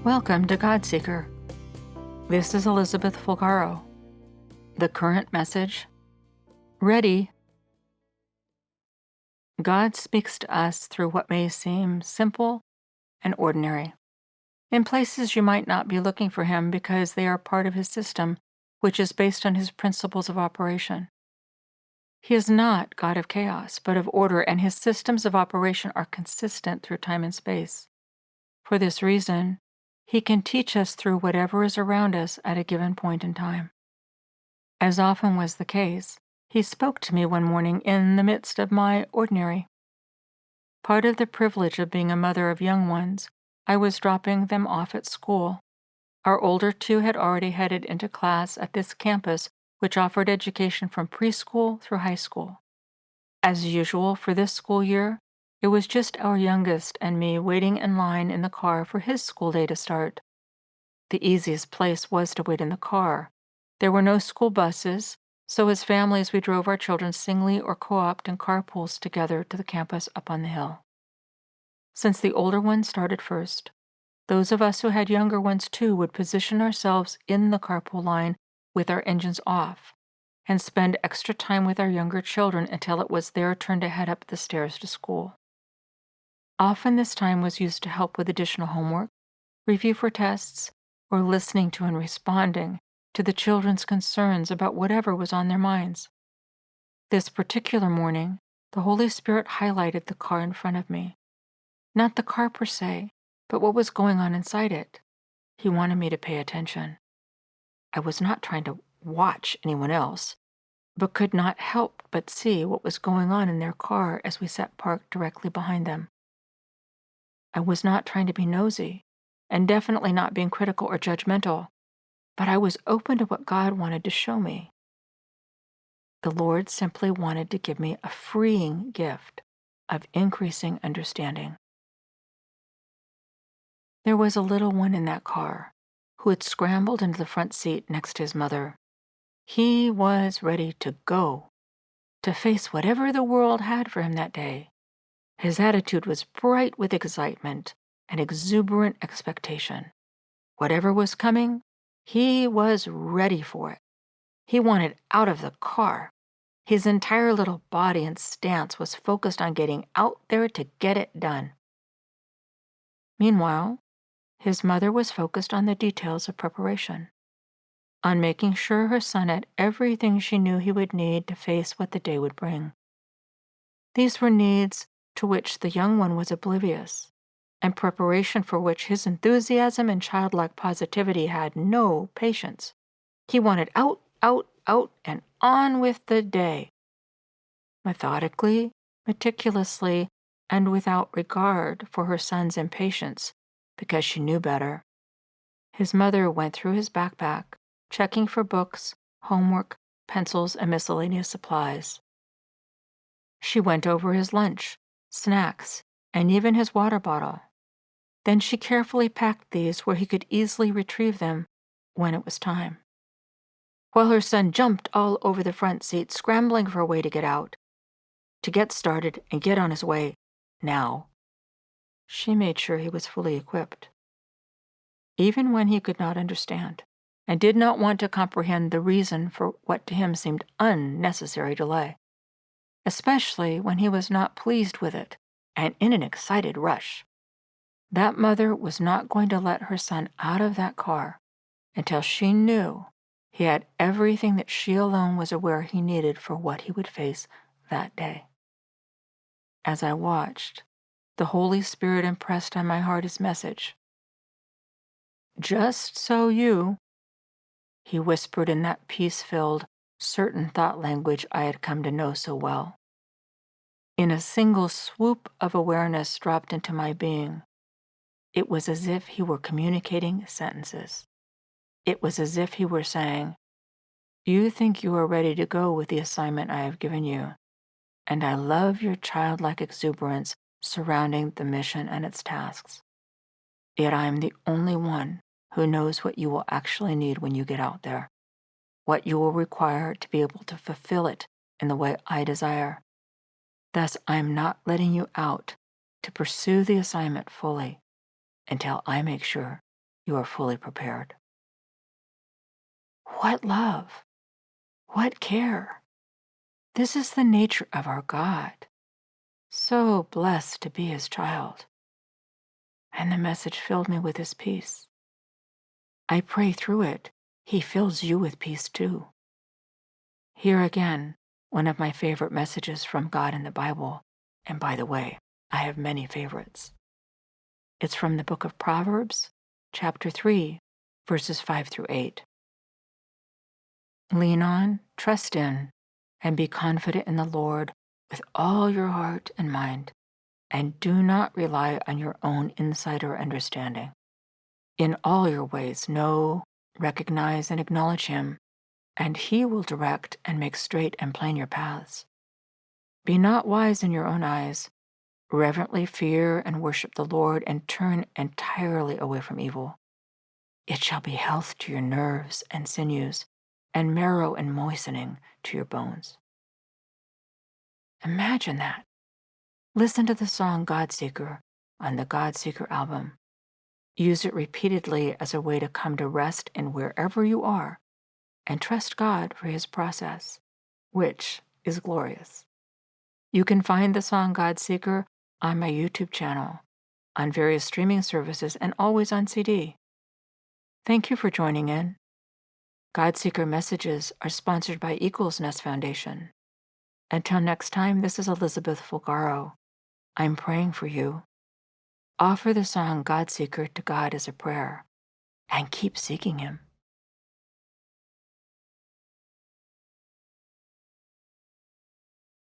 Welcome to God Seeker. This is Elizabeth Fulgaro. The current message: Ready. God speaks to us through what may seem simple and ordinary, in places you might not be looking for Him because they are part of His system, which is based on His principles of operation. He is not God of chaos, but of order, and His systems of operation are consistent through time and space. For this reason, He can teach us through whatever is around us at a given point in time. As often was the case, He spoke to me one morning in the midst of my ordinary. Part of the privilege of being a mother of young ones, I was dropping them off at school. Our older two had already headed into class at this campus, which offered education from preschool through high school. As usual for this school year, it was just our youngest and me waiting in line in the car for his school day to start. The easiest place was to wait in the car. There were no school buses, so as families we drove our children singly or co-opted in carpools together to the campus up on the hill. Since the older ones started first, those of us who had younger ones too would position ourselves in the carpool line with our engines off and spend extra time with our younger children until it was their turn to head up the stairs to school. Often this time was used to help with additional homework, review for tests, or listening to and responding to the children's concerns about whatever was on their minds. This particular morning, the Holy Spirit highlighted the car in front of me. Not the car per se, but what was going on inside it. He wanted me to pay attention. I was not trying to watch anyone else, but could not help but see what was going on in their car as we sat parked directly behind them. I was not trying to be nosy, and definitely not being critical or judgmental, but I was open to what God wanted to show me. The Lord simply wanted to give me a freeing gift of increasing understanding. There was a little one in that car who had scrambled into the front seat next to his mother. He was ready to go, to face whatever the world had for him that day. His attitude was bright with excitement and exuberant expectation. Whatever was coming, he was ready for it. He wanted out of the car. His entire little body and stance was focused on getting out there to get it done. Meanwhile, his mother was focused on the details of preparation, on making sure her son had everything she knew he would need to face what the day would bring. These were needs to which the young one was oblivious, and preparation for which his enthusiasm and childlike positivity had no patience. He wanted out, out, out, and on with the day. Methodically, meticulously, and without regard for her son's impatience, because she knew better, his mother went through his backpack, checking for books, homework, pencils, and miscellaneous supplies. She went over his lunch, snacks, and even his water bottle. Then she carefully packed these where he could easily retrieve them when it was time. While her son jumped all over the front seat, scrambling for a way to get out, to get started and get on his way now, she made sure he was fully equipped. Even when he could not understand and did not want to comprehend the reason for what to him seemed unnecessary delay, especially when he was not pleased with it and in an excited rush. That mother was not going to let her son out of that car until she knew he had everything that she alone was aware he needed for what he would face that day. As I watched, the Holy Spirit impressed on my heart His message. Just so you, He whispered in that peace-filled, certain thought language I had come to know so well. In a single swoop of awareness dropped into my being, it was as if He were communicating sentences. It was as if He were saying, "You think you are ready to go with the assignment I have given you, and I love your childlike exuberance surrounding the mission and its tasks. Yet I am the only one who knows what you will actually need when you get out there, what you will require to be able to fulfill it in the way I desire. Thus, I am not letting you out to pursue the assignment fully until I make sure you are fully prepared. What love! What care! This is the nature of our God. So blessed to be his child. And the message filled me with his peace. I pray through it, he fills you with peace too. Here again, one of my favorite messages from God in the Bible. And by the way, I have many favorites. It's from the book of Proverbs, chapter 3, verses 5 through 8. Lean on, trust in, and be confident in the Lord with all your heart and mind, and do not rely on your own insight or understanding. In all your ways, know, recognize, and acknowledge him, and he will direct and make straight and plain your paths. Be not wise in your own eyes. Reverently fear and worship the Lord, and turn entirely away from evil. It shall be health to your nerves and sinews, and marrow and moistening to your bones. Imagine that. Listen to the song God Seeker on the God Seeker album. Use it repeatedly as a way to come to rest in wherever you are, and trust God for his process, which is glorious. You can find the song God Seeker on my YouTube channel, on various streaming services, and always on CD. Thank you for joining in. God Seeker messages are sponsored by Eagle's Nest Foundation. Until next time, this is Elizabeth Fulgaro. I'm praying for you. Offer the song God Seeker to God as a prayer, and keep seeking him.